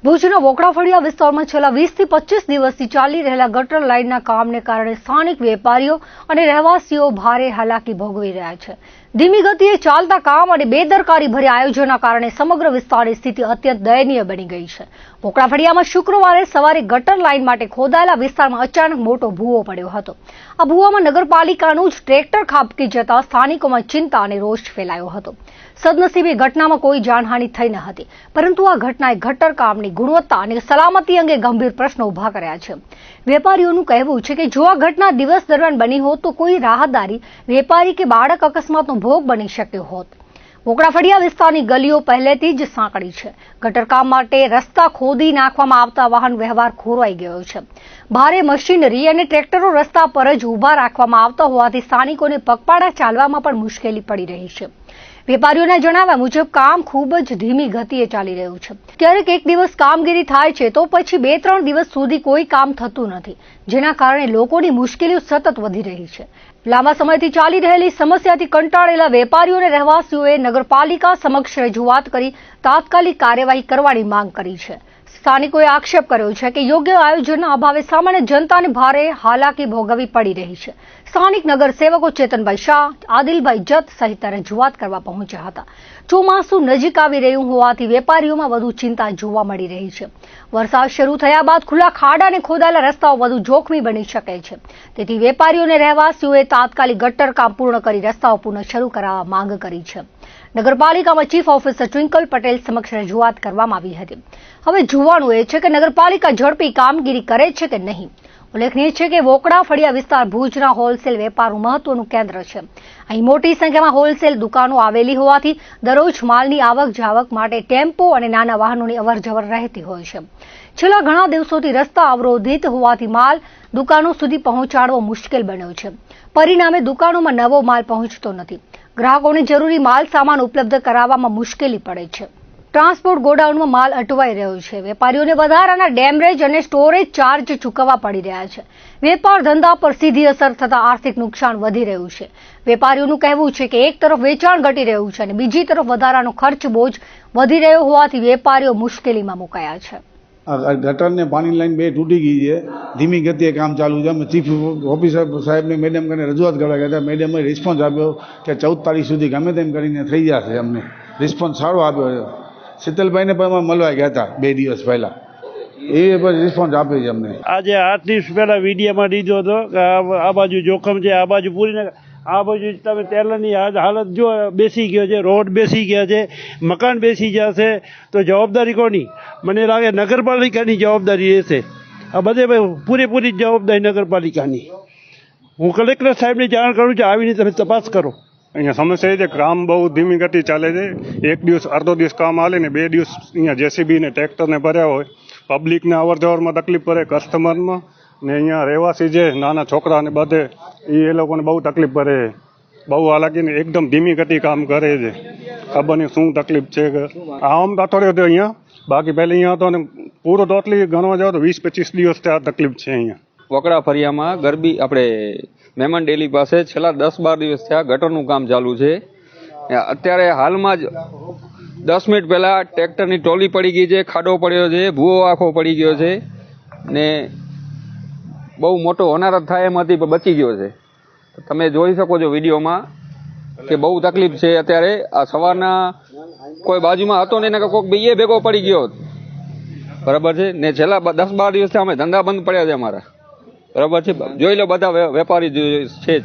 ભુજના વોકડાફળિયા વિસ્તારમાં છેલ્લા 20 થી 25 દિવસથી ચાલી રહેલા ગટર લાઇનના કામને કારણે સ્થાનિક વેપારીઓ અને રહેવાસીઓ ભારે હાલાકી ભોગવી રહ્યા છે. ધીમી ગતિએ ચાલતા કામ અને બેદરકારી ભર્યા આયોજનના કારણે સમગ્ર વિસ્તારની સ્થિતિ અત્યંત દયનીય બની ગઈ છે. વોકડાફળિયામાં શુક્રવારે સવારે ગટર લાઇન માટે ખોદાયેલા વિસ્તારમાં અચાનક મોટો ભૂવો પડ્યો હતો. આ ભૂવામાં નગરપાલિકાનું જ ટ્રેક્ટર ખાબકી જતા સ્થાનિકોમાં ચિંતા અને રોષ ફેલાયો હતો. સદનસીબે ઘટનામાં કોઈ જાનહાનિ થઈ ન હતી, પરંતુ આ ઘટનાએ ગટર કામની ગુણવત્તા અને સલામતી અંગે ગંભીર પ્રશ્નો ઉભા કર્યા છે. વેપારીઓનું કહેવું છે કે જો આ ઘટના દિવસ દરમિયાન બની હોત તો કોઈ રાહદારી, વેપારી કે બાળક અકસ્માતનો ભોગ બની શક્યો હોત. વોકડાફળિયા વિસ્તારની ગલીઓ પહેલેથી જ સાંકડી છે. ગટર કામ માટે રસ્તા ખોદી નાખવામાં આવતા વાહન વ્યવહાર ખોરવાઈ ગયો છે. ભારે મશીનરી અને ટ્રેક્ટરો રસ્તા પર જ ઊભા રાખવામાં આવતા હોવાથી સ્થાનિકોને પગપાળા ચાલવામાં પણ મુશ્કેલી પડી રહી છે. વેપારીઓના જણાવ્યા મુજબ કામ ખૂબ જ ધીમી ગતિએ ચાલી રહ્યું છે. ક્યારેક એક દિવસ કામગીરી થાય છે તો પછી 2-3 દિવસ સુધી કોઈ કામ થતું નથી, જેના કારણે લોકોની મુશ્કેલીઓ સતત વધી રહી છે. લાંબા સમયથી ચાલી રહેલી સમસ્યાથી કંટાળેલા વેપારીઓ અને રહેવાસીઓએ નગરપાલિકા સમક્ષ રજૂઆત કરી તાત્કાલિક કાર્યવાહી કરવાની માંગ કરી છે. સ્થાનિકોએ આક્ષેપ કર્યો છે કે યોગ્ય આયોજનના અભાવે સામાન્ય જનતાને ભારે હાલાકી ભોગવવી પડી રહી છે. સ્થાનિક નગરસેવકો ચેતનભાઈ શાહ, આદિલભાઈ જત સહિત રજૂઆત કરવા પહોંચ્યા હતા. ચોમાસું નજીક આવી રહ્યું હોવાથી વેપારીઓમાં વધુ ચિંતા જોવા મળી રહી છે. વરસાદ શરૂ થયા બાદ ખુલ્લા ખાડા અને ખોદાયેલા રસ્તાઓ વધુ જોખમી બની શકે છે. તેથી વેપારીઓ અને રહેવાસીઓએ તાત્કાલિક ગટર કામ પૂર્ણ કરી રસ્તાઓ પુનઃ શરૂ કરાવવા માંગ કરી છે. નગરપાલિકામાં ચીફ ઓફિસર ટ્વિંકલ પટેલ સમક્ષ રજૂઆત કરવામાં આવી હતી. હવે જોવાનું એ છે કે નગરપાલિકા ઝડપી કામગીરી કરે છે કે નહીં. ઉલ્લેખનીય છે કે વોકડાફળિયા વિસ્તાર ભુજના હોલસેલ વેપારનું મહત્વનું કેન્દ્ર છે. અહીં મોટી સંખ્યામાં હોલસેલ દુકાનો આવેલી હોવાથી દરરોજ માલની આવક જાવક માટે ટેમ્પો અને નાના વાહનોની અવરજવર રહેતી હોય છે. છેલ્લા ઘણા દિવસોથી રસ્તા અવરોધિત હોવાથી માલ દુકાનો સુધી પહોંચાડવો મુશ્કેલ બન્યો છે. પરિણામે દુકાનોમાં નવો માલ પહોંચતો નથી. ગ્રાહકોને જરૂરી માલ સામાન ઉપલબ્ધ કરાવવામાં મુશ્કેલી પડે છે. ટ્રાન્સપોર્ટ ગોડાઉનમાં માલ અટવાઈ રહ્યો છે. વેપારીઓને વધારાના ડેમરેજ અને સ્ટોરેજ ચાર્જ ચૂકવવા પડી રહ્યા છે. વેપાર ધંધા પર સીધી અસર થતા આર્થિક નુકસાન વધી રહ્યું છે. વેપારીઓનું કહેવું છે કે એક તરફ વેચાણ ઘટી રહ્યું છે અને બીજી તરફ વધારાનો ખર્ચ બોજ વધી રહ્યો હોવાથી વેપારીઓ મુશ્કેલીમાં મુકાયા છે. ગટર ને પાણી લાઈન બે તૂટી ગઈ છે. ધીમી ગતિએ કામ ચાલુ છે. અમે ચીફ ઓફિસર સાહેબને મેડમ કરીને રજૂઆત કરવા ગયા હતા. મેડમે રિસ્પોન્સ આપ્યો કે 14 તારીખ સુધી ગમે તેમ કરીને થઈ જશે. અમને રિસ્પોન્સ સારો આપ્યો છે. શીતલભાઈને પણ મળવા ગયા હતા 2 દિવસ પહેલા. એ રિસ્પોન્સ આપ્યો છે અમને. આજે 8 દિવસ પહેલા વિડીયોમાં દીધો હતો કે આ બાજુ જોખમ છે, આ બાજુ પૂરી આ બાજુ તમે તેલની હાલત જો બેસી ગયો છે, રોડ બેસી ગયા છે, મકાન બેસી જશે તો જવાબદારી કોની? મને લાગે નગરપાલિકાની જવાબદારી રહેશે. આ બધે પૂરેપૂરી જવાબદારી નગરપાલિકાની. હું કલેક્ટર સાહેબને જાણ કરું છું, આવીને તમે તપાસ કરો. અહીંયા સમસ્યા એ છે કામ બહુ ધીમી ગતિ ચાલે છે. એક દિવસ અડધો દિવસ કામ હાલે ને 2 દિવસ અહીંયા જેસીબી ને ટ્રેક્ટરને ભર્યા હોય. પબ્લિકને અવર જવરમાં તકલીફ પડે, કસ્ટમરમાં ને અહીંયા રહેવાસી છે નાના છોકરાને બધે એ લોકોને બહુ તકલીફ પડે. બહુ હાલાકીને એકદમ ધીમી ગતિ કામ કરે છે. ખબર નહીં શું તકલીફ છે કે આમ અઠવાડિયો હતો અહીંયા, બાકી પહેલાં અહીંયા હતો ને પૂરો ટોટલી ગણવા જાવ તો 20-25 દિવસથી આ તકલીફ છે અહીંયા. વોકડાફળિયામાં ગરબી આપણે મહેમાન ડેલી પાસે છેલ્લા 10-12 દિવસ થયા ગટરનું કામ ચાલુ છે. અત્યારે હાલમાં જ 10 મિનિટ પહેલા ટ્રેક્ટરની ટોલી પડી ગઈ છે, ખાડો પડ્યો છે, ભૂવો આખો પડી ગયો છે ને બહુ મોટો હોનારત થાય એમ હતી પણ બચી ગયો છે. તમે જોઈ શકો છો વિડીયોમાં કે બહુ તકલીફ છે. અત્યારે આ સવારના કોઈ બાજુમાં હતો ને કોઈક બીએ ભેગો પડી ગયો બરાબર છે ને. છેલ્લા 10-12 દિવસથી અમે ધંધા બંધ પડ્યા છે અમારા બરાબર છે. જોઈ લો બધા વેપારી છે જ.